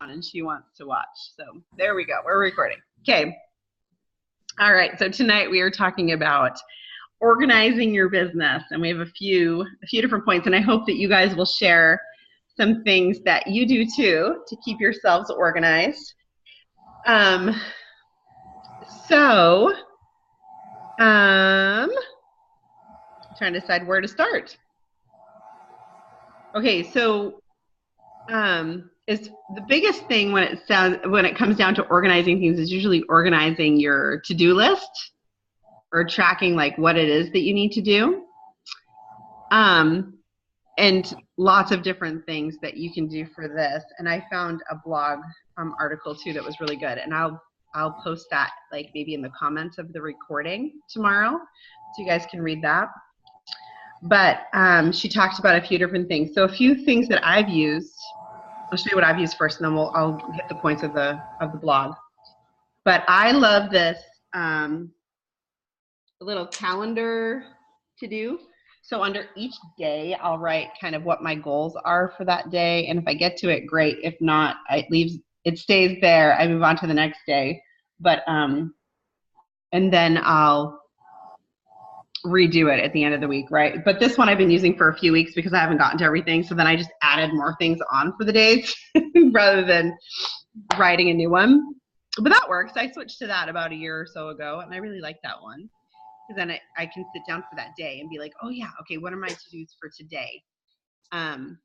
and she wants to watch. So there we go. We're recording. Okay. All right. So tonight we are talking about organizing your business, and we have a few different points, and I hope that you guys will share some things that you do too to keep yourselves organized. Trying to decide where to start. Okay, so is the biggest thing when it comes down to organizing things is usually organizing your to-do list or tracking like what it is that you need to do. And lots of different things that you can do for this. And I found a blog article too that was really good, and I'll post that like maybe in the comments of the recording tomorrow, so you guys can read that. But she talked about a few different things. So a few things that I've used. I'll show you what I've used first, and then I'll hit the points of the blog. But I love this little calendar to do. So under each day, I'll write kind of what my goals are for that day, and if I get to it, great. If not, it stays there. I move on to the next day. But and then I'll redo it at the end of the week, right? But this one I've been using for a few weeks because I haven't gotten to everything, so then I just added more things on for the days rather than writing a new one. But that works. I switched to that about a year or so ago, and I really like that one, because then I can sit down for that day and be like, oh yeah, okay, what are my to-dos for today? And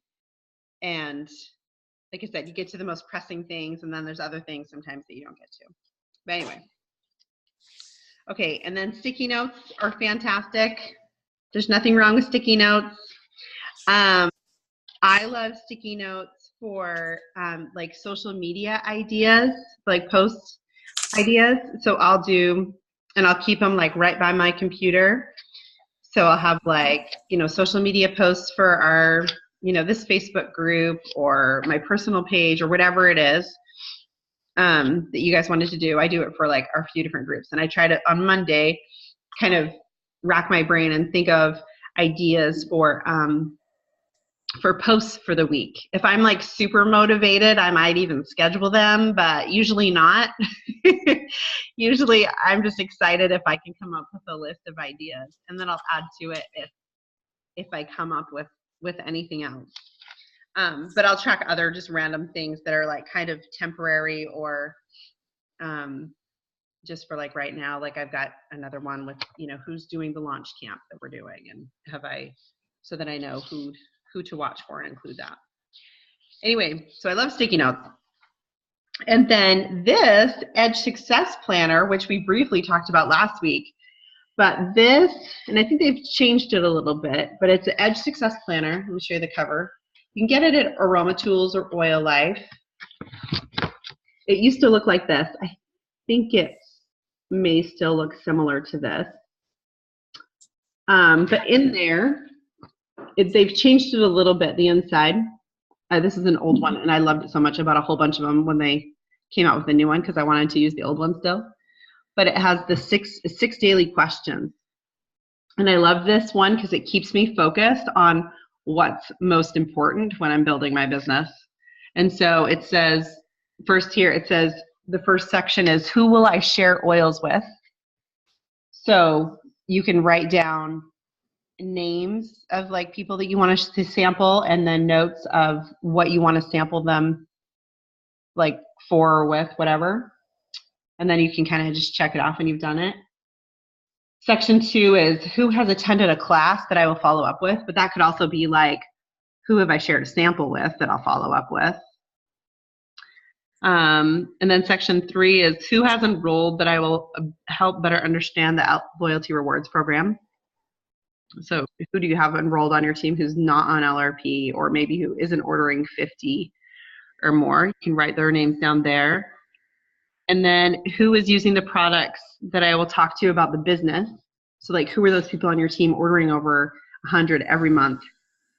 like I said, you get to the most pressing things, and then there's other things sometimes that you don't get to. But anyway. Okay, and then sticky notes are fantastic. There's nothing wrong with sticky notes. I love sticky notes for like social media ideas, like post ideas. So I'll keep them like right by my computer. So I'll have like, social media posts for our, this Facebook group or my personal page or whatever it is. That you guys wanted to do. I do it for like our few different groups, and I try to on Monday kind of rack my brain and think of ideas for posts for the week. If I'm like super motivated, I might even schedule them, but usually not. Usually I'm just excited if I can come up with a list of ideas, and then I'll add to it if I come up with anything else. But I'll track other just random things that are like kind of temporary or just for like right now. Like I've got another one with, who's doing the launch camp that we're doing, and so that I know who to watch for and include that. Anyway, so I love sticky notes. And then this Edge Success Planner, which we briefly talked about last week, but this, and I think they've changed it a little bit, but it's an Edge Success Planner. Let me show you the cover. You can get it at Aroma Tools or Oil Life. It used to look like this. I think it may still look similar to this. But in there, they've changed it a little bit, the inside. This is an old one, and I loved it so much. I bought a whole bunch of them when they came out with a new one because I wanted to use the old one still. But it has the six daily questions. And I love this one because it keeps me focused on what's most important when I'm building my business. And so it says, the first section is, who will I share oils with? So you can write down names of like people that you want to sample, and then notes of what you want to sample them like for or with, whatever. And then you can kind of just check it off when you've done it. Section 2 is, who has attended a class that I will follow up with, but that could also be like, who have I shared a sample with that I'll follow up with. And then section 3 is, who has enrolled that I will help better understand the loyalty rewards program. So who do you have enrolled on your team who's not on LRP, or maybe who isn't ordering 50 or more? You can write their names down there. And then who is using the products that I will talk to you about the business. So like, who are those people on your team ordering over 100 every month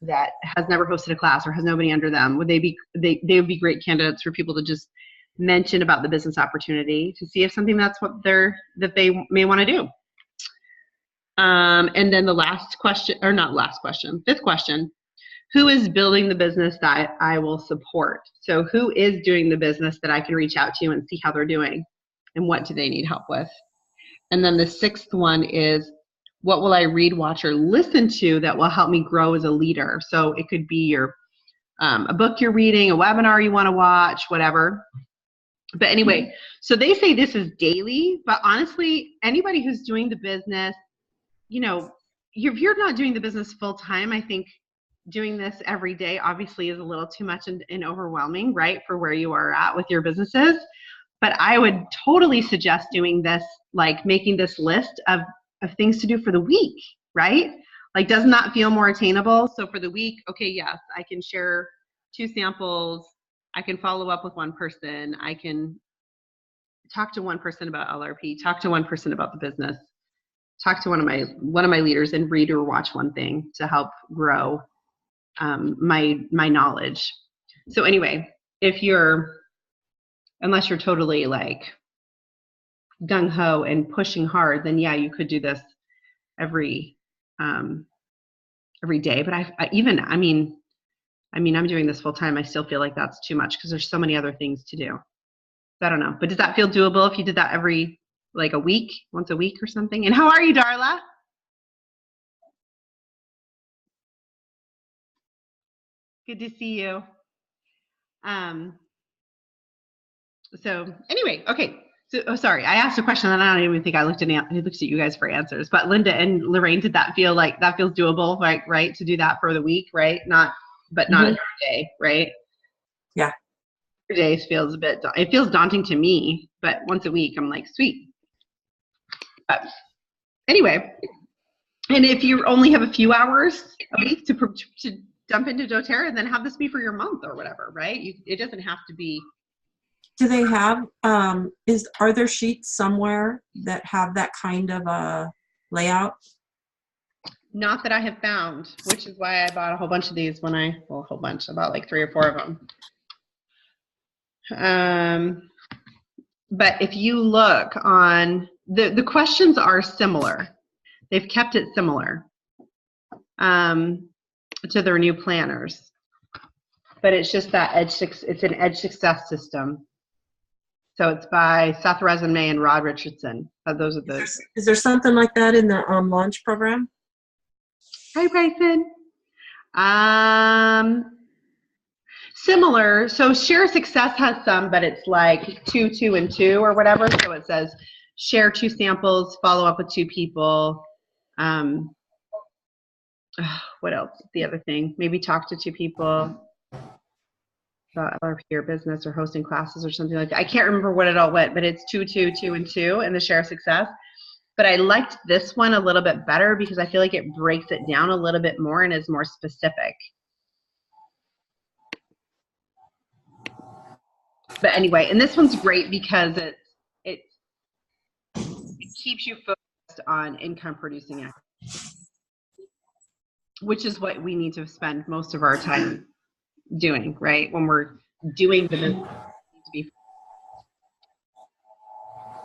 that has never hosted a class or has nobody under them? They would be great candidates for people to just mention about the business opportunity to see if something that's what they may want to do. And then the fifth question, who is building the business that I will support? So who is doing the business that I can reach out to and see how they're doing and what do they need help with? And then the sixth one is, what will I read, watch, or listen to that will help me grow as a leader? So it could be your a book you're reading, a webinar you want to watch, whatever. But anyway, so they say this is daily, but honestly, anybody who's doing the business, you know, if you're not doing the business full time, I think doing this every day obviously is a little too much and overwhelming, right, for where you are at with your businesses. But I would totally suggest doing this, like making this list of things to do for the week, right? Like, doesn't that feel more attainable? So for the week, okay, yes, I can share 2 samples. I can follow up with one person. I can talk to one person about LRP, talk to one person about the business, talk to one of my leaders, and read or watch one thing to help grow my knowledge. So anyway, unless you're totally like gung-ho and pushing hard, then yeah, you could do this every day. But I'm doing this full time. I still feel like that's too much because there's so many other things to do. So I don't know. But does that feel doable if you did that every, like, a week, once a week or something? And how are you, Darla? Good to see you. So anyway, okay. So, sorry, I asked a question and I don't even think I looked at you guys for answers. But Linda and Lorraine, did that feels doable, right? To do that for the week, right? Not every day, right? Yeah. Every day it feels daunting to me, but once a week, I'm like, sweet. But anyway, and if you only have a few hours a week to dump into doTERRA, then have this be for your month or whatever, right? It doesn't have to be. Do they have, are there sheets somewhere that have that kind of a layout? Not that I have found, which is why I bought a whole bunch of these I bought like 3 or 4 of them. But if you look on, the questions are similar. They've kept it similar to their new planners. But it's just that it's an Edge Success System. So it's by Seth Resume and Rod Richardson. Those are those. Is there something like that in the launch program? Hi, Bryson. Similar. So Share Success has some, but it's like 2, 2, and 2 or whatever. So it says share 2 samples, follow up with 2 people. What else? The other thing, maybe talk to 2 people about your business or hosting classes or something like that. I can't remember what it all went, but it's 2, 2, 2, and 2 in the Share Success. But I liked this one a little bit better because I feel like it breaks it down a little bit more and is more specific. But anyway, and this one's great because it keeps you focused on income producing activities, which is what we need to spend most of our time doing, right? When we're doing the business, need to be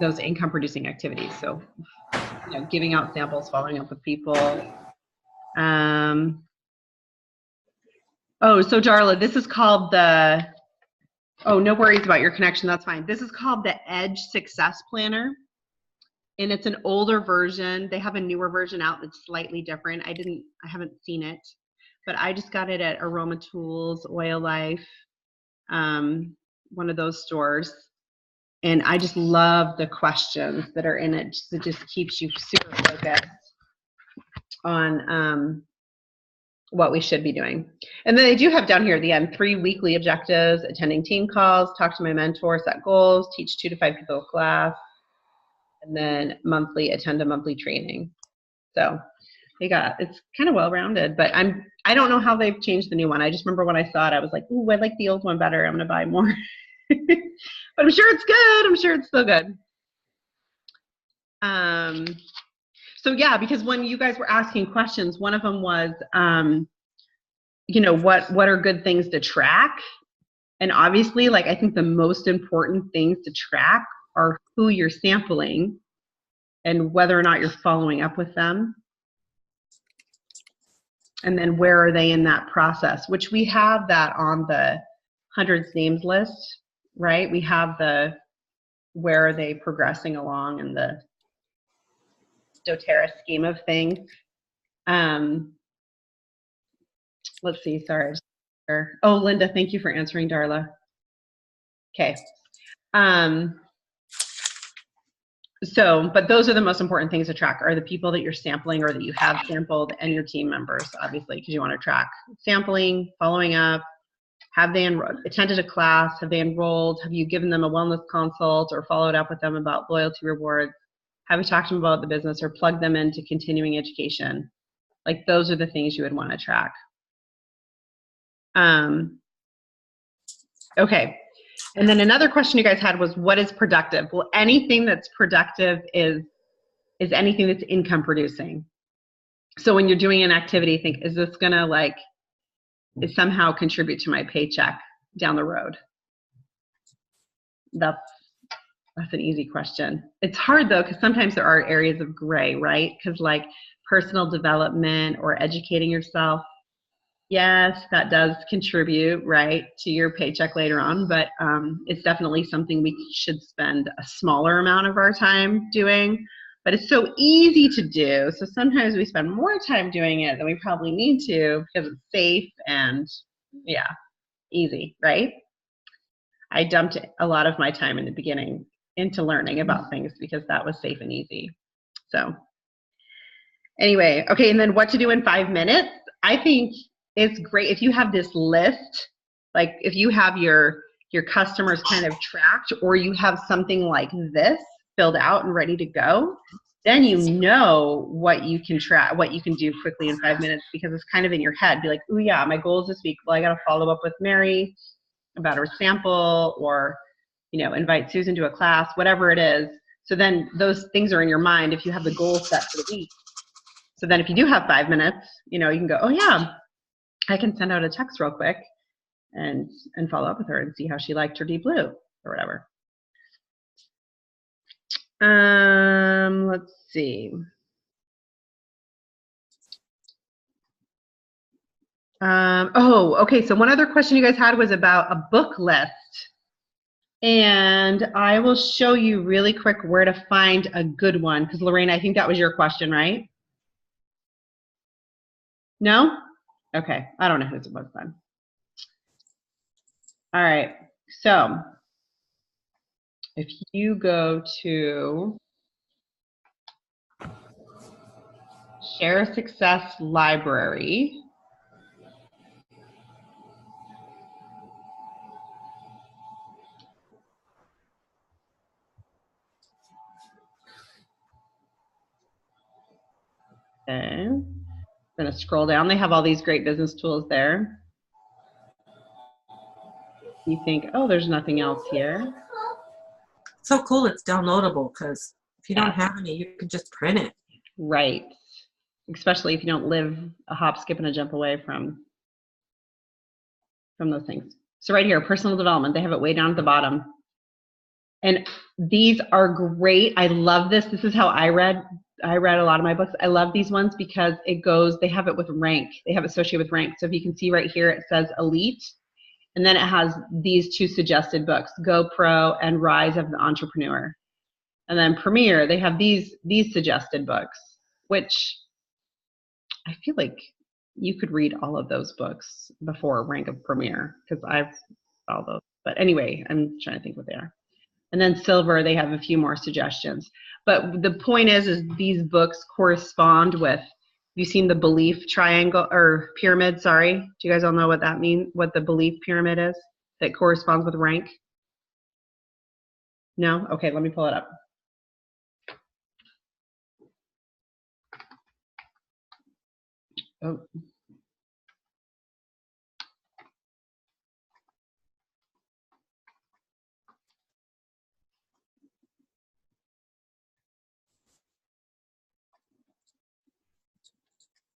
those income producing activities. So, giving out samples, following up with people. So Darla, this is called no worries about your connection, that's fine. This is called the Edge Success Planner, and it's an older version. They have a newer version out that's slightly different. I haven't seen it, but I just got it at Aroma Tools, Oil Life, one of those stores. And I just love the questions that are in it. It just keeps you super focused on what we should be doing. And then they do have down here at the end 3 weekly objectives: attending team calls, talk to my mentor, set goals, teach 2 to 5 people a class, and then attend a monthly training. So it's kind of well-rounded, but I don't know how they've changed the new one. I just remember when I saw it, I was like, ooh, I like the old one better. I'm gonna buy more. But I'm sure it's good. I'm sure it's still good. So yeah, because when you guys were asking questions, one of them was, what are good things to track? And obviously, like, I think the most important things to track are who you're sampling and whether or not you're following up with them. And then where are they in that process, which we have that on the hundreds names list, right? We have the where are they progressing along in the doTERRA scheme of things. Let's see, sorry. Oh, Linda, thank you for answering, Darla. Okay. But those are the most important things to track, are the people that you're sampling or that you have sampled, and your team members, obviously, because you want to track sampling, following up. Have they attended a class? Have they enrolled? Have you given them a wellness consult or followed up with them about loyalty rewards? Have you talked to them about the business or plugged them into continuing education? Like, those are the things you would want to track. Okay. And then another question you guys had was, what is productive? Well, anything that's productive is anything that's income producing. So when you're doing an activity, think, is this gonna somehow contribute to my paycheck down the road? That's an easy question. It's hard though, because sometimes there are areas of gray, right? Because like personal development or educating yourself, yes, that does contribute, right, to your paycheck later on, but it's definitely something we should spend a smaller amount of our time doing. But it's so easy to do, so sometimes we spend more time doing it than we probably need to because it's safe and, yeah, easy, right? I dumped a lot of my time in the beginning into learning about things because that was safe and easy. So anyway, okay, and then what to do in 5 minutes. I think it's great if you have this list, like if you have your customers kind of tracked, or you have something like this filled out and ready to go, then you know what you can track, what you can do quickly in 5 minutes, because it's kind of in your head. Be like, oh yeah, my goals this week, well, I got to follow up with Mary about her sample, or, you know, invite Susan to a class, whatever it is. So then those things are in your mind if you have the goal set for the week. So then if you do have 5 minutes, you know, you can go, oh yeah, I can send out a text real quick and follow up with her and see how she liked her Deep Blue or whatever. Let's see. Oh, okay. So one other question you guys had was about a book list. And I will show you really quick where to find a good one. Because Lorraine, I think that was your question, right? No? Okay. I don't know whose it was then. All right. So if you go to Share Success Library, okay, I'm going to scroll down. They have all these great business tools there. You think, oh, there's nothing else here. So cool, it's downloadable, because if you don't have any, you can just print it. Right. Especially if you don't live a hop, skip, and a jump away from those things. So right here, personal development, they have it way down at the bottom. And these are great. I love this. This is how I read a lot of my books. I love these ones because they have it with rank. They have it associated with rank. So if you can see right here, it says Elite. And then it has these two suggested books, GoPro and Rise of the Entrepreneur. And then Premier, they have these suggested books, which I feel like you could read all of those books before Rank of Premier, because I've all those. But anyway, I'm trying to think what they are. And then Silver, they have a few more suggestions. But the point is these books correspond with, have you seen the belief triangle or pyramid? Sorry. Do you guys all know what that means? What the belief pyramid is that corresponds with rank? No? Okay, let me pull it up. Oh.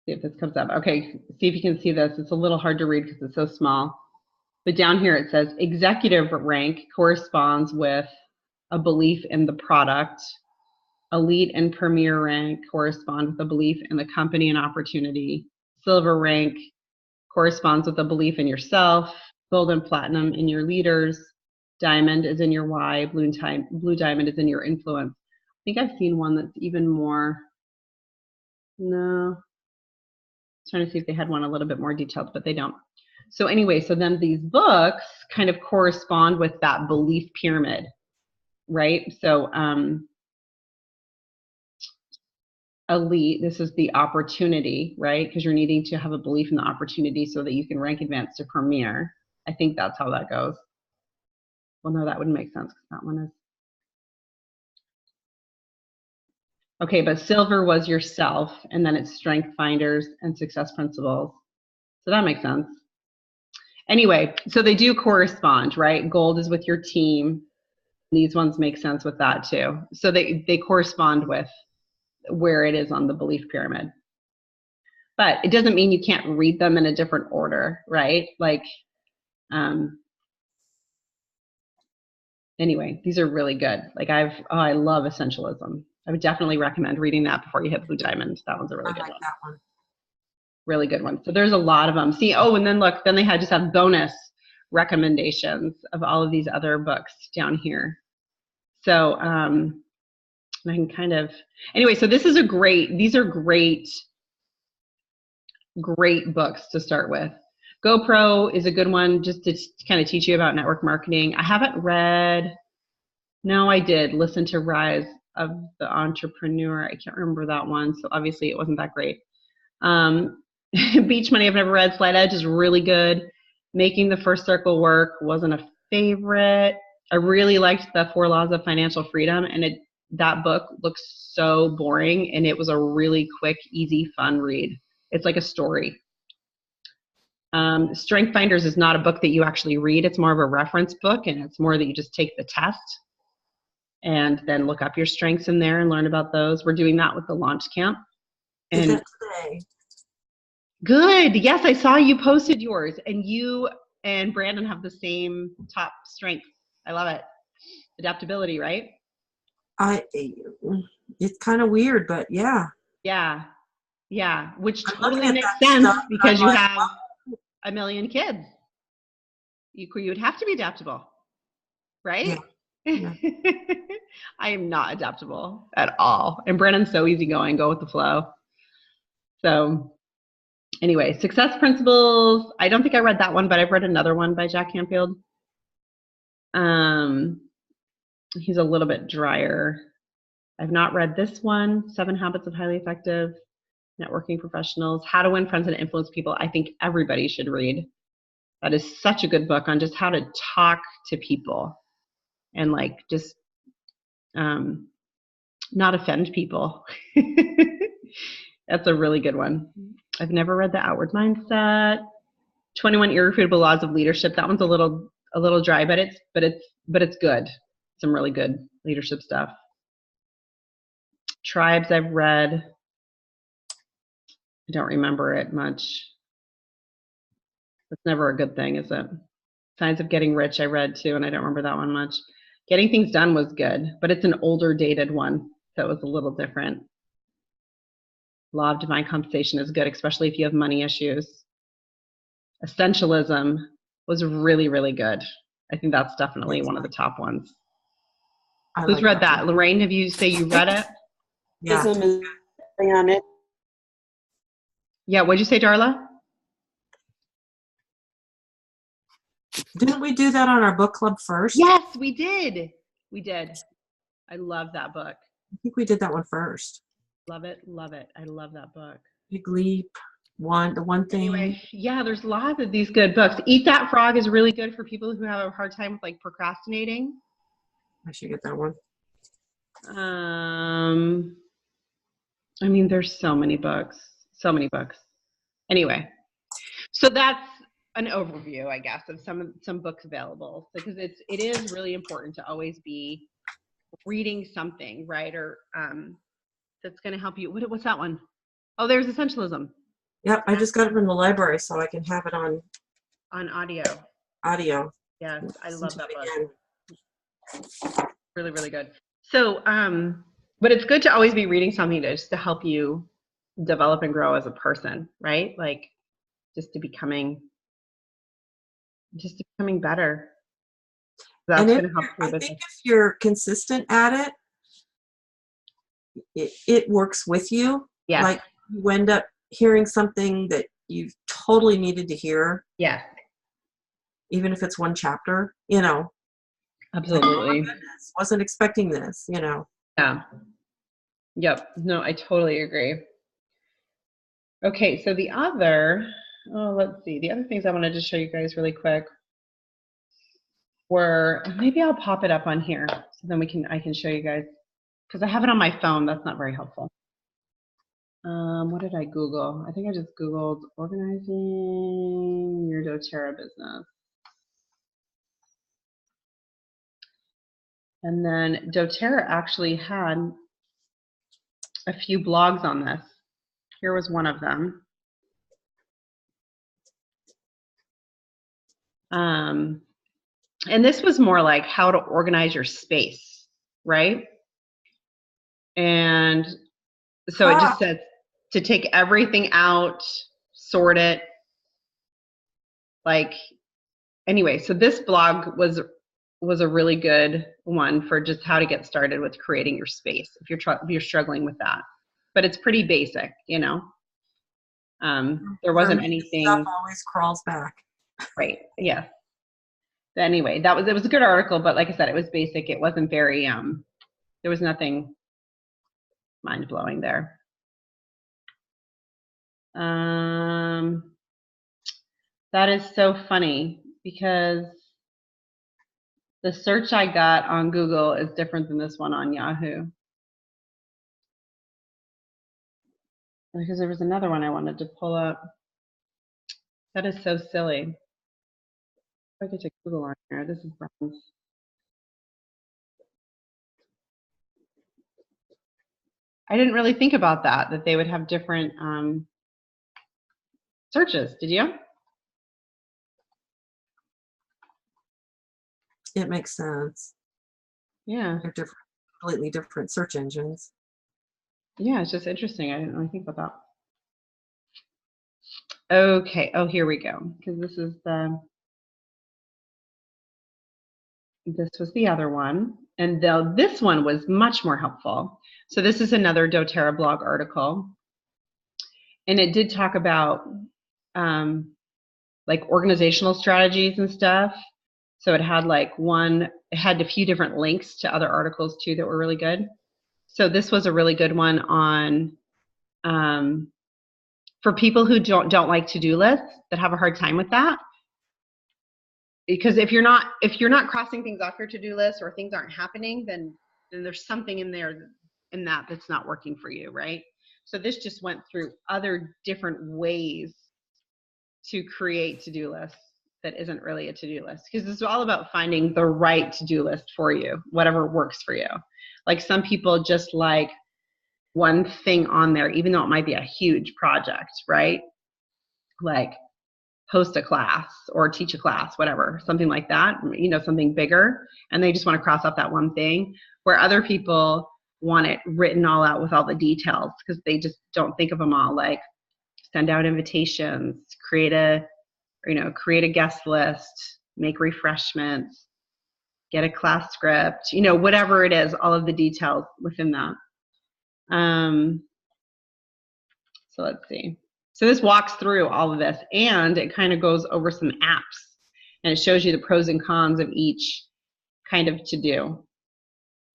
See if this comes up. Okay, see if you can see this. It's a little hard to read because it's so small. But down here it says executive rank corresponds with a belief in the product. Elite and Premier rank correspond with a belief in the company and opportunity. Silver rank corresponds with a belief in yourself. Gold and platinum in your leaders. Diamond is in your why. Blue diamond is in your influence. I think I've seen one that's even more. No. Trying to see if they had one a little bit more detailed, but they don't. So anyway, so then these books kind of correspond with that belief pyramid, right? So elite, this is the opportunity, right? Because you're needing to have a belief in the opportunity so that you can rank advance to premier. I think that's how that goes. Well, no, that wouldn't make sense because that one is. Okay, but silver was yourself, and then it's strength finders and success principles. So that makes sense. Anyway, so they do correspond, right? Gold is with your team. These ones make sense with that too. So they correspond with where it is on the belief pyramid. But it doesn't mean you can't read them in a different order, right? Like, anyway, these are really good. Like I love Essentialism. I would definitely recommend reading that before you hit Blue Diamond. That one's a really good one. That one. Really good one. So there's a lot of them. See, oh, and then look, then they just have bonus recommendations of all of these other books down here. So I can kind of, anyway, so these are great books to start with. GoPro is a good one just to kind of teach you about network marketing. I haven't read, no, I did listen to Rise of the Entrepreneur. I can't remember that one, so obviously it wasn't that great. Beach Money I've never read. Slight Edge is really good. Making the First Circle Work wasn't a favorite. I really liked the 4 Laws of Financial Freedom, and that book looks so boring, and it was a really quick, easy, fun read. It's like a story. Strength Finders is not a book that you actually read. It's more of a reference book, and it's more that you just take the test and then look up your strengths in there and learn about those. We're doing that with the launch camp. And did that today. Good. Yes, I saw you posted yours, and you and Brandon have the same top strength. I love it. Adaptability, right? It's kind of weird, but yeah. Yeah, which totally makes sense because you have a million kids. You would have to be adaptable, right? Yeah. I am not adaptable at all. And Brandon's so easygoing, go with the flow. So anyway, Success Principles. I don't think I read that one, but I've read another one by Jack Canfield. He's a little bit drier. I've not read this one, 7 Habits of Highly Effective Networking Professionals, How to Win Friends and Influence People. I think everybody should read. That is such a good book on just how to talk to people and like just not offend people. That's a really good one. I've never read The Outward Mindset. 21 Irrefutable Laws of Leadership. That one's a little dry, but it's good. Some really good leadership stuff. Tribes I've read. I don't remember it much. That's never a good thing, is it? Signs of Getting Rich I read too, and I don't remember that one much. Getting Things Done was good, but it's an older dated one, so it was a little different. Law of Divine Compensation is good, especially if you have money issues. Essentialism was really, really good. I think that's definitely one of the top ones. Who's read that? Lorraine, have you say you read it? Yeah. On it. Yeah, what'd you say, Darla? Didn't we do that on our book club first? Yes, we did. We did. I love that book. I think we did that one first. Love it. Love it. I love that book. Big Leap. The one thing. Anyway, yeah, there's lots of these good books. Eat That Frog is really good for people who have a hard time with like procrastinating. I should get that one. I mean, there's so many books. Anyway, so that's an overview, I guess, of some books available, because it is really important to always be reading something, right? Or that's going to help you. What's that one? Oh, there's Essentialism. Yep, I just got it from the library, so I can have it on audio. Yes, I love that book. Really, really good. So, but it's good to always be reading something just to help you develop and grow as a person, right? Like just to becoming better. That's And going to help I your think business. if you're consistent at it works with you. Yeah. Like you end up hearing something that you totally needed to hear, Yeah. even if it's one chapter, you know. Absolutely. Goodness, wasn't expecting this, you know. Yeah. Yep. No, I totally agree. Okay, so the other, let's see, the other things I wanted to show you guys really quick were, maybe I'll pop it up on here so then I can show you guys, because I have it on my phone. That's not very helpful. What did I Google? I think I just Googled organizing your doTERRA business. And then doTERRA actually had a few blogs on this. Here was one of them. And this was more like how to organize your space, right? And so it just says to take everything out, sort it. Like, anyway, so this blog was a really good one for just how to get started with creating your space if you're struggling with that. But it's pretty basic, you know. There wasn't anything. Stuff always crawls back. Right. Yeah. Anyway, it was a good article, but like I said, it was basic. It wasn't very there was nothing mind-blowing there. That is so funny because the search I got on Google is different than this one on Yahoo. Because there was another one I wanted to pull up. That is so silly. If I get to Google on here, this is Brown's. I didn't really think about that they would have different searches. Did you? It makes sense. Yeah. They're completely different search engines. Yeah, it's just interesting. I didn't really think about that. Okay. Oh, here we go. Because this was the other one. And this one was much more helpful. So this is another doTERRA blog article. And it did talk about like organizational strategies and stuff. So it had it had a few different links to other articles too that were really good. So this was a really good one on for people who don't like to-do lists, that have a hard time with that. Because if you're not crossing things off your to-do list or things aren't happening, then there's something in there that's not working for you, right? So this just went through other different ways to create to-do lists that isn't really a to-do list, because it's all about finding the right to-do list for you, whatever works for you. Like some people just like one thing on there, even though it might be a huge project, right? Like host a class or teach a class, whatever, something like that, you know, something bigger, and they just want to cross off that one thing, where other people want it written all out with all the details because they just don't think of them all, like send out invitations, create a guest list, make refreshments, get a class script, you know, whatever it is, all of the details within that. So let's see. So this walks through all of this, and it kind of goes over some apps, and it shows you the pros and cons of each kind of to-do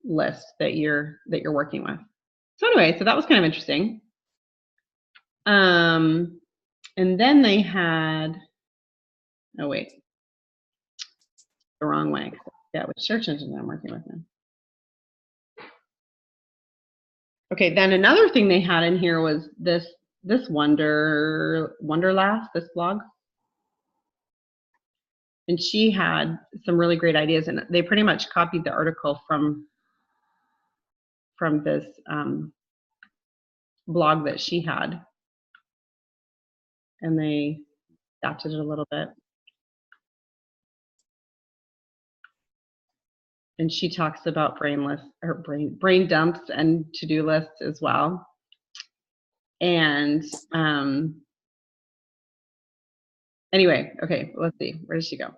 list that you're working with. So anyway, so that was kind of interesting. And then they had, oh wait, the wrong way. Yeah, which search engine I'm working with now. Okay, then another thing they had in here was this Wonderlass, this blog. And she had some really great ideas, and they pretty much copied the article from this blog that she had, and they adapted it a little bit. And she talks about brain dumps and to-do lists as well. And anyway, okay, let's see. Where did she go?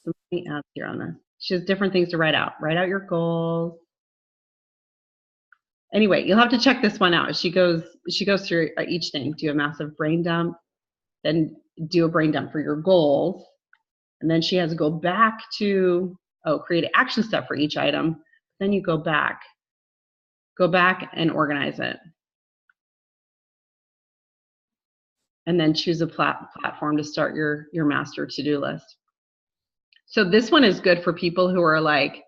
So many apps here on this. She has different things to write out. Write out your goals. Anyway, you'll have to check this one out. She goes through each thing. Do a massive brain dump, then do a brain dump for your goals. And then she has to go back to, create an action step for each item. Then you go back and organize it. And then choose a platform to start your master to-do list. So this one is good for people who are like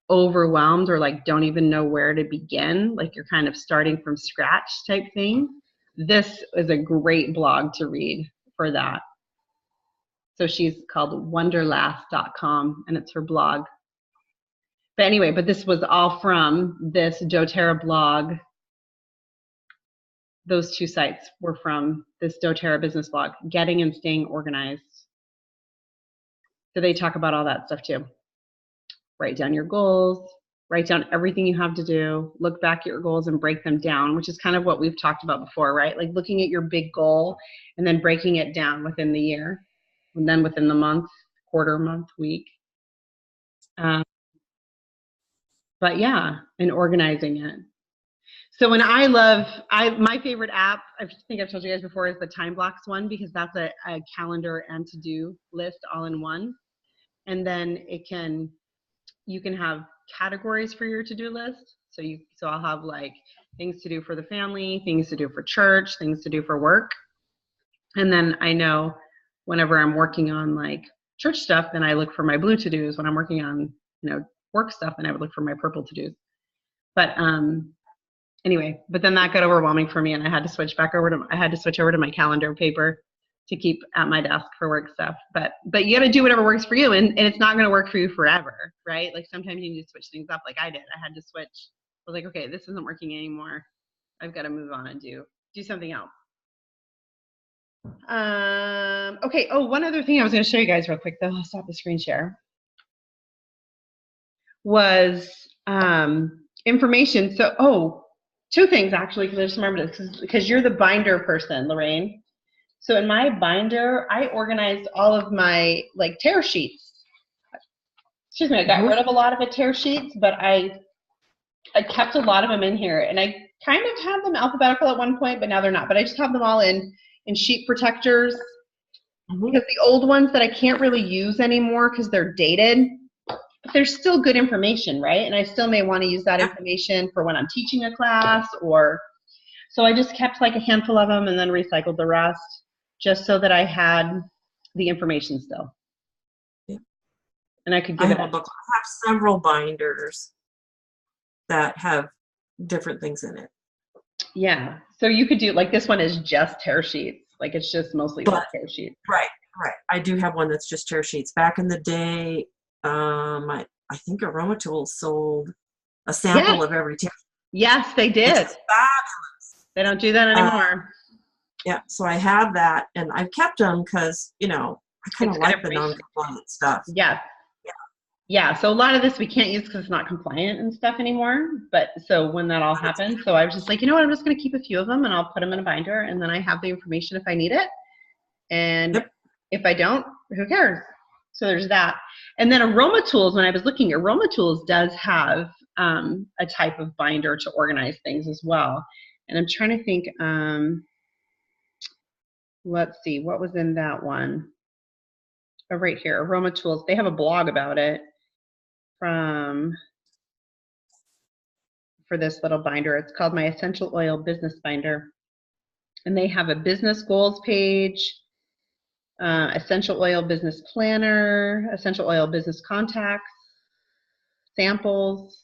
overwhelmed or like don't even know where to begin, like you're kind of starting from scratch type thing. This is a great blog to read for that. So she's called wonderlast.com and it's her blog. But anyway, this was all from this doTERRA blog. Those two sites were from this doTERRA business blog, Getting and Staying Organized. So they talk about all that stuff too. Write down your goals, write down everything you have to do, look back at your goals and break them down, which is kind of what we've talked about before, right? Like looking at your big goal and then breaking it down within the year and then within the month, quarter, month, week. But yeah, and organizing it. So when my favorite app, I think I've told you guys before, is the Time Blocks one, because that's a calendar and to-do list all in one. And then you can have categories for your to-do list. So I'll have like things to do for the family, things to do for church, things to do for work. And then I know whenever I'm working on like church stuff, then I look for my blue to-dos. When I'm working on, work stuff, then I would look for my purple to-dos. But anyway, but then that got overwhelming for me and I had to switch over to my calendar paper to keep at my desk for work stuff. But you got to do whatever works for you, and it's not going to work for you forever, right? Like sometimes you need to switch things up like I did. I had to switch. I was like, okay, this isn't working anymore. I've got to move on and do something else. Okay. Oh, one other thing I was going to show you guys real quick, though. I'll stop the screen share. Was information. So, two things actually, because I just remembered this, because you're the binder person, Lorraine. So in my binder, I organized all of my like tear sheets. Excuse me, I got rid of a lot of the tear sheets, but I kept a lot of them in here, and I kind of had them alphabetical at one point, but now they're not. But I just have them all in sheet protectors because the old ones that I can't really use anymore because they're dated, but they're still good information, right? And I still may want to use that information for when I'm teaching a class so I just kept like a handful of them and then recycled the rest just so that I had the information still. Yeah. And I could give I have several binders that have different things in it. Yeah. So you could do, like this one is just tear sheets. Like it's just mostly tear sheets. Right. I do have one that's just tear sheets. Back in the day, I think AromaTools sold a sample of every tear. Yes, they did. It's fabulous. They don't do that anymore. Yeah, so I have that, and I've kept them because, I kind of like the non-compliant stuff. Yeah, so a lot of this we can't use because it's not compliant and stuff anymore. But so when that all happened, so I was just like, you know what, I'm just going to keep a few of them and I'll put them in a binder, and then I have the information if I need it. And if I don't, who cares? So there's that. And then AromaTools, when I was looking, AromaTools does have a type of binder to organize things as well. And I'm trying to think, let's see, what was in that one? Oh, right here, AromaTools. They have a blog about it for this little binder. It's called My Essential Oil Business Binder. And they have a business goals page, essential oil business planner, essential oil business contacts, samples,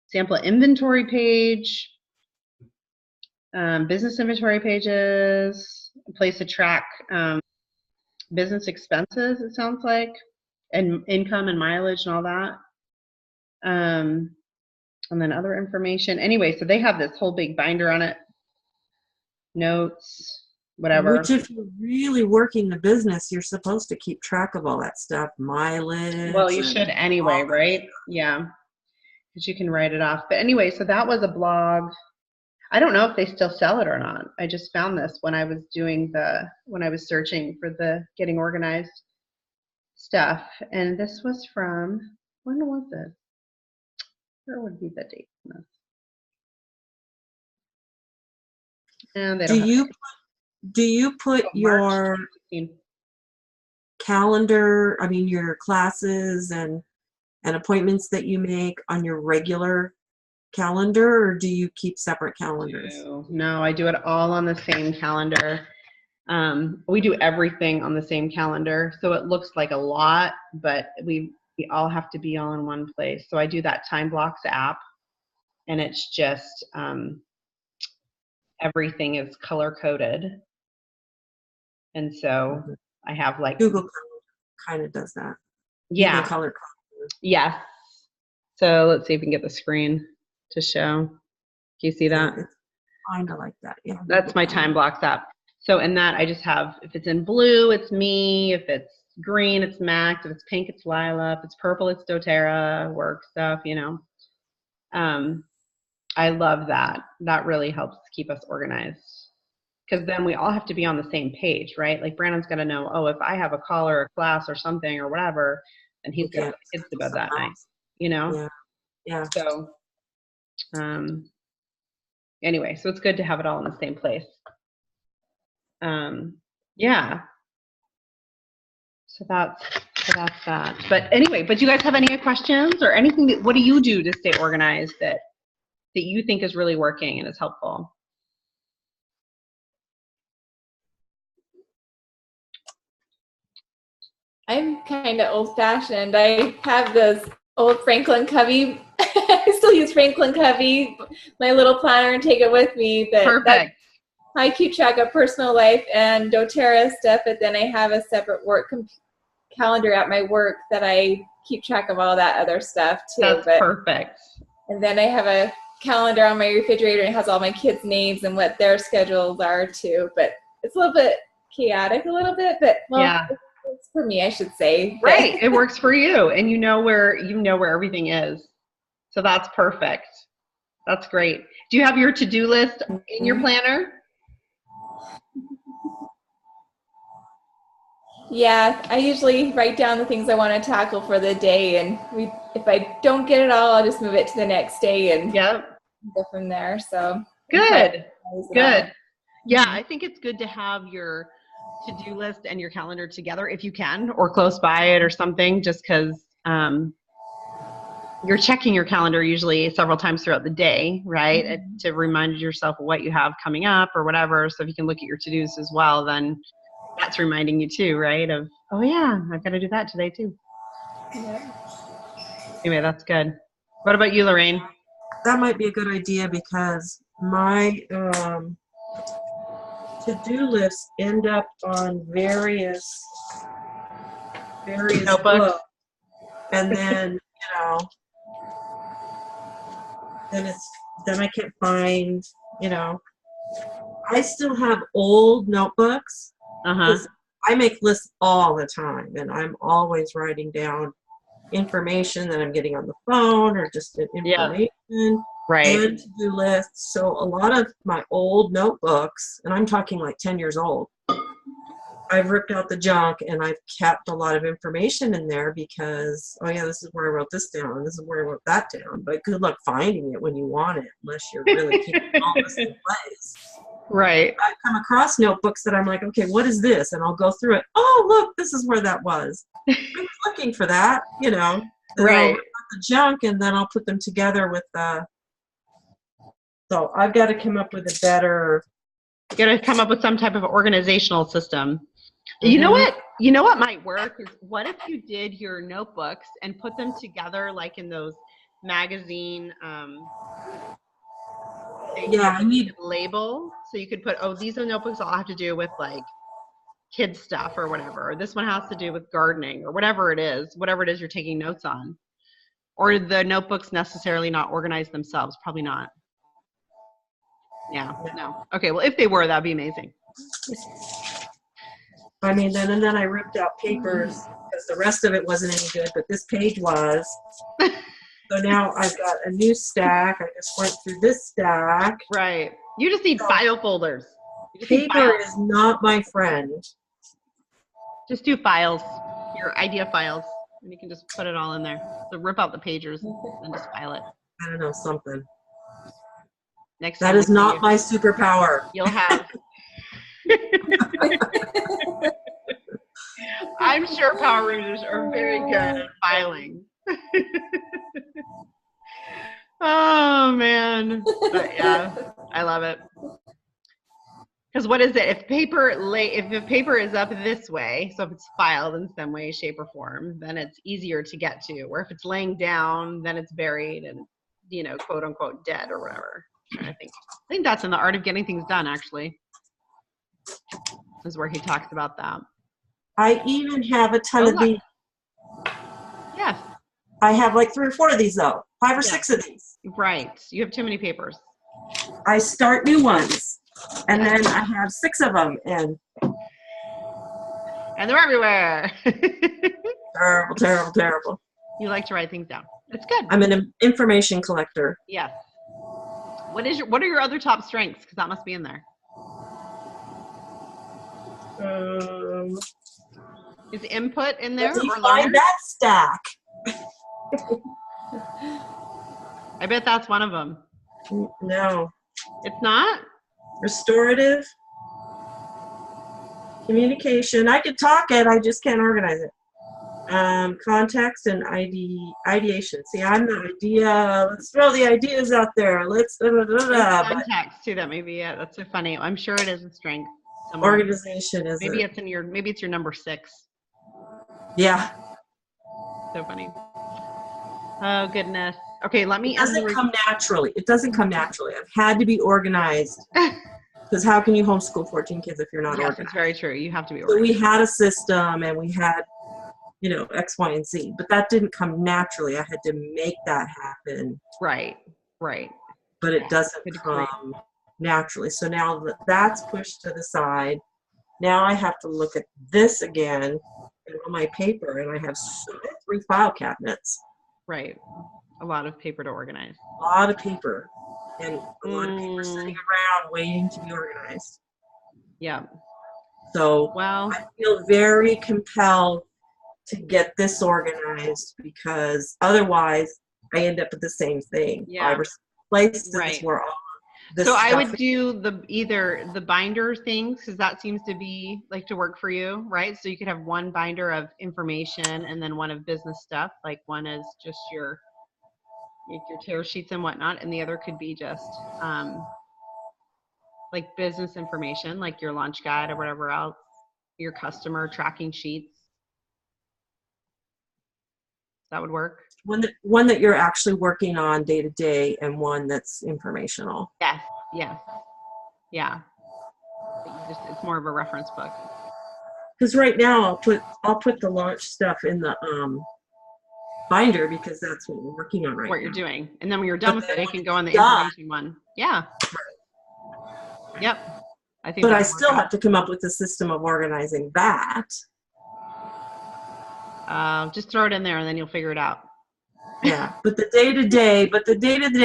sample inventory page, business inventory pages, a place to track business expenses, it sounds like, and income and mileage and all that. And then other information. Anyway, so they have this whole big binder on it. Notes, whatever. Which, if you're really working the business, you're supposed to keep track of all that stuff, mileage. Well, you should anyway, right? Yeah, because you can write it off. But anyway, so that was a blog. I don't know if they still sell it or not. I just found this when I was searching for the getting organized stuff. And this was from, when was this? Where would be the date on this? And they don't do you put your calendar, I mean your classes and appointments that you make on your regular calendar, or do you keep separate calendars? No, I do it all on the same calendar. We do everything on the same calendar, so it looks like a lot, but we all have to be all in one place. So I do that Time Blocks app, and it's just everything is color coded, and so I have like Google kind of does that. Yeah. Color code. Yes. So let's see if we can get the screen to show. Do you see that? It's kind of like that. Yeah. That's my Time Blocks app. So in that, I just have, if it's in blue, it's me. If it's green, it's Max. If it's pink, it's Lila. If it's purple, it's doTERRA, work stuff, you know. I love that. That really helps keep us organized. Because then we all have to be on the same page, right? Like Brandon's got to know, oh, if I have a call or a class or something or whatever, then he's got the kids to bed that night, you know? Yeah. So, anyway, so it's good to have it all in the same place. Yeah. So that's that. But anyway, but do you guys have any questions or anything what do you do to stay organized that you think is really working and is helpful? I'm kind of old-fashioned. I have those old Franklin Covey. I still use Franklin Covey, my little planner, and take it with me. But perfect. I keep track of personal life and doTERRA stuff, but then I have a separate work calendar at my work that I keep track of all that other stuff too. That's perfect. And then I have a calendar on my refrigerator and it has all my kids' names and what their schedules are too. But it's a little bit chaotic, but well, yeah. It's for me, I should say. Right. It works for you, and you know where everything is. So that's perfect. That's great. Do you have your to-do list in your planner? Yeah, I usually write down the things I want to tackle for the day, and if I don't get it all, I'll just move it to the next day and go from there. So good. Yeah, I think it's good to have your to-do list and your calendar together if you can, or close by it or something, just because you're checking your calendar usually several times throughout the day, right? Mm-hmm. To remind yourself of what you have coming up or whatever. So if you can look at your to-dos as well, then that's reminding you too, right? Of, oh yeah, I've got to do that today too. Yeah. Anyway, that's good. What about you, Lorraine? That might be a good idea because my to-do lists end up on various notebooks. And then, then I can't find, I still have old notebooks. I make lists all the time, and I'm always writing down information that I'm getting on the phone or just information. Right. And to-do lists. So a lot of my old notebooks, and I'm talking like 10 years old, I've ripped out the junk and I've kept a lot of information in there because, oh yeah, this is where I wrote this down and this is where I wrote that down. But good luck finding it when you want it, unless you're really keeping all this in place. Right. I come across notebooks that I'm like, okay, what is this? And I'll go through it. Oh, look, this is where that was. I was looking for that, Right. I'll rip out the junk and then I'll put them together with so I've got to come up with a better. You got to come up with some type of organizational system. Mm-hmm. You know what might work is, what if you did your notebooks and put them together like in those magazine I need label, so you could put, oh, these are notebooks all have to do with like kids stuff or whatever, or this one has to do with gardening or whatever it is you're taking notes on. Or the notebooks necessarily not organized themselves? Probably not. Yeah, no. Okay, well, if they were, that'd be amazing. I mean, then I ripped out papers because the rest of it wasn't any good, but this page was. So now I've got a new stack. I just went through this stack. Right. You just need file folders. Paper is not my friend. Just do files, your idea files, and you can just put it all in there. So rip out the pagers and just file it. I don't know, something. Next that is not my superpower. You'll have. I'm sure Power Rangers are very good at filing. Oh man, but yeah, I love it. Because what is it? If the paper is up this way, so if it's filed in some way, shape, or form, then it's easier to get to. Or if it's laying down, then it's buried and, quote unquote, dead or whatever. I think that's in The Art of Getting Things Done. Actually, is where he talks about that. I even have a ton of these. Yes. I have like 3 or 4 of these though. 5 or 6 of these. Right. You have too many papers. I start new ones. And then I have 6 of them, and they're everywhere. Terrible, terrible, terrible. You like to write things down. It's good. I'm an information collector. Yes. What are your other top strengths? Because that must be in there. Is input in there? Or find that stack. I bet that's one of them. No. It's not? Restorative. Communication. I could talk it, I just can't organize it. Context and ideation. See, I'm the idea. Let's throw the ideas out there. Let's context too. That may be it. That's so funny. I'm sure it is a strength. Somewhere. Organization is maybe it's your number 6. Yeah. So funny. Oh goodness. Okay, let me. It doesn't come naturally. It doesn't come naturally. I've had to be organized. Because how can you homeschool 14 kids if you're not organized? That's very true. You have to be organized. So we had a system and we had, X, Y, and Z. But that didn't come naturally. I had to make that happen. Right. But it doesn't come naturally. So now that that's pushed to the side, now I have to look at this again on my paper, and I have 3 file cabinets. Right. A lot of paper to organize. A lot of paper. And a lot of paper sitting around waiting to be organized. Yeah. So I feel very compelled to get this organized, because otherwise I end up with the same thing. Yeah. 5 or 6 places where all this so I would do either the binder things, because that seems to be like to work for you, right? So you could have one binder of information and then one of business stuff. Like one is just your tear sheets and whatnot, and the other could be just like business information, like your launch guide or whatever else, your customer tracking sheets. That would work. One that you're actually working on day to day, and one that's informational. Yes. Yeah. It's more of a reference book. Because right now I'll put the launch stuff in the binder, because that's what we're working on right now. What you're doing. And then when you're done with it can go on the information one. Yeah. Yep. I think. But I still have to come up with a system of organizing that. Just throw it in there and then you'll figure it out. Yeah. But the day to day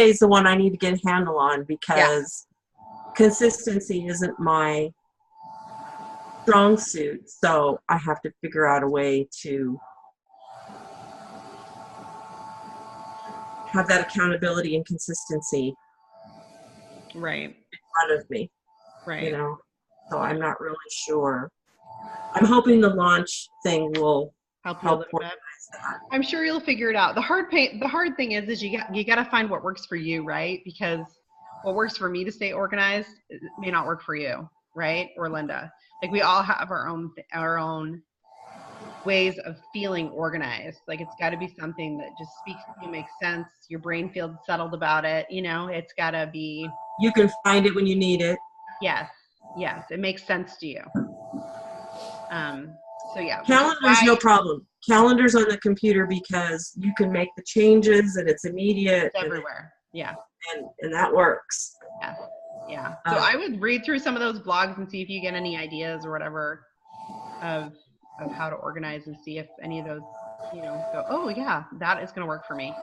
is the one I need to get a handle on, because consistency isn't my strong suit. So I have to figure out a way to have that accountability and consistency right in front of me. Right. So I'm not really sure. I'm hoping the launch thing will help organize that. I'm sure you'll figure it out. The hard thing is you got to find what works for you, right? Because what works for me to stay organized may not work for you, right? Or Linda. Like we all have our own ways of feeling organized. Like it's got to be something that just speaks to you, makes sense. Your brain feels settled about it. It's got to be. You can find it when you need it. Yes. It makes sense to you. So yeah. Calendar's no problem. Calendar's on the computer, because you can make the changes and it's immediate. It's everywhere. Yeah. And that works. Yeah. So I would read through some of those blogs and see if you get any ideas or whatever of how to organize, and see if any of those, go, oh yeah, that is going to work for me.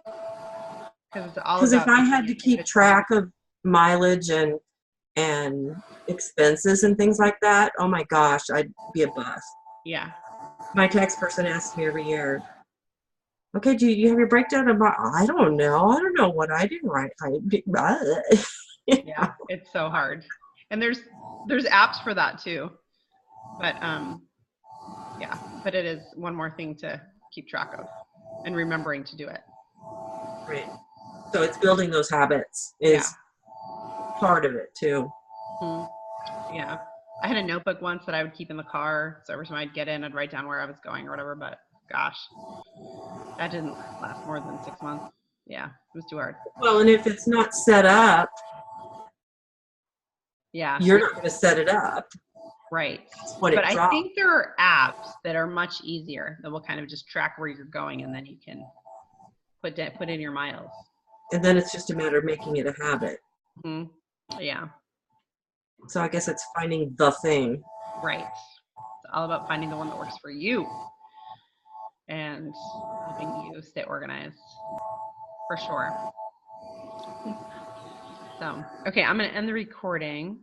Because if I had to keep track of mileage and expenses and things like that, oh my gosh, I'd be a bust. Yeah. My tax person asks me every year, okay, do you have your breakdown about? I don't know. I don't know what I did right. Yeah, it's so hard. And there's apps for that too. But yeah, but it is one more thing to keep track of and remembering to do it. Right. So it's building those habits is part of it too. Mm-hmm. Yeah. I had a notebook once that I would keep in the car. So every time I'd get in, I'd write down where I was going or whatever. But gosh, that didn't last more than 6 months. Yeah, it was too hard. Well, and if it's not set up, you're not going to set it up. Right. But I think there are apps that are much easier that will kind of just track where you're going, and then you can put in your miles. And then it's just a matter of making it a habit. Mm-hmm. Yeah. So I guess it's finding the thing. Right. It's all about finding the one that works for you and helping you stay organized, for sure. So, okay, I'm going to end the recording.